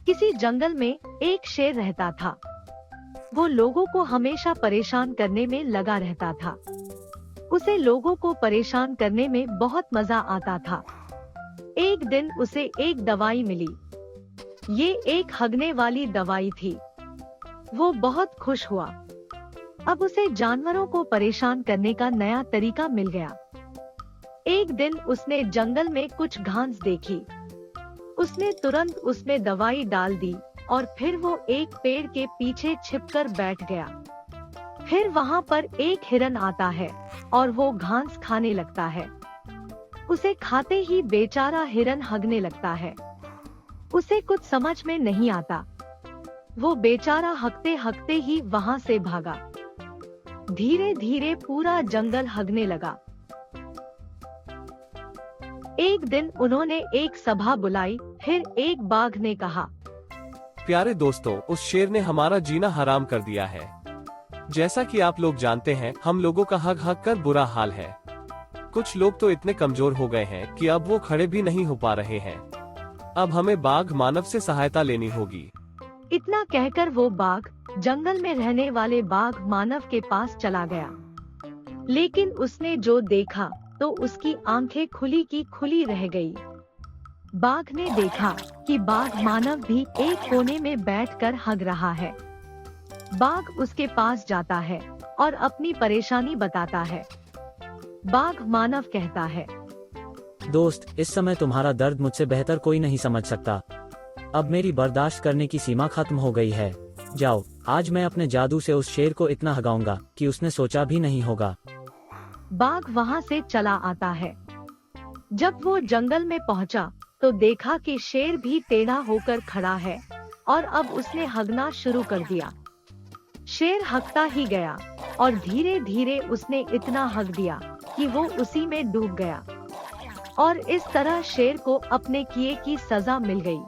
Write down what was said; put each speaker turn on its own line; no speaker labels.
किसी जंगल में एक शेर रहता था। वो लोगों को हमेशा परेशान करने में लगा रहता था। उसे लोगों को परेशान करने में बहुत मजा आता था। एक दिन उसे एक दवाई मिली। ये एक हगने वाली दवाई थी। वो बहुत खुश हुआ। अब उसे जानवरों को परेशान करने का नया तरीका मिल गया। एक दिन उसने जंगल में कुछ घास देखी। उसने तुरंत उसमें दवाई डाल दी और फिर वो एक पेड़ के पीछे छिपकर बैठ गया। फिर वहाँ पर एक हिरन आता है और वो घास खाने लगता है। उसे खाते ही बेचारा हिरन हगने लगता है। उसे कुछ समझ में नहीं आता। वो बेचारा हगते हगते ही वहाँ से भागा। धीरे धीरे पूरा जंगल हगने लगा। एक दिन उन्होंने एक सभा बुलाई। फिर एक बाघ ने कहा,
प्यारे दोस्तों, उस शेर ने हमारा जीना हराम कर दिया है। जैसा कि आप लोग जानते हैं, हम लोगों का हग हग कर बुरा हाल है। कुछ लोग तो इतने कमजोर हो गए हैं कि अब वो खड़े भी नहीं हो पा रहे हैं। अब हमें बाघ मानव से सहायता लेनी होगी।
इतना कहकर वो बाघ जंगल में रहने वाले बाघ मानव के पास चला गया। लेकिन उसने जो देखा तो उसकी आंखें खुली की खुली रह गई। बाघ ने देखा कि बाघ मानव भी एक कोने में बैठकर हग रहा है। बाघ उसके पास जाता है और अपनी परेशानी बताता है। बाघ मानव कहता है,
दोस्त, इस समय तुम्हारा दर्द मुझसे बेहतर कोई नहीं समझ सकता। अब मेरी बर्दाश्त करने की सीमा खत्म हो गई है। जाओ, आज मैं अपने जादू से उस शेर को इतना हगाऊंगा कि उसने सोचा भी नहीं होगा।
बाघ वहाँ से चला आता है। जब वो जंगल में पहुँचा तो देखा कि शेर भी टेढ़ा होकर खड़ा है और अब उसने हगना शुरू कर दिया। शेर हगता ही गया और धीरे धीरे उसने इतना हग दिया कि वो उसी में डूब गया। और इस तरह शेर को अपने किए की सजा मिल गई।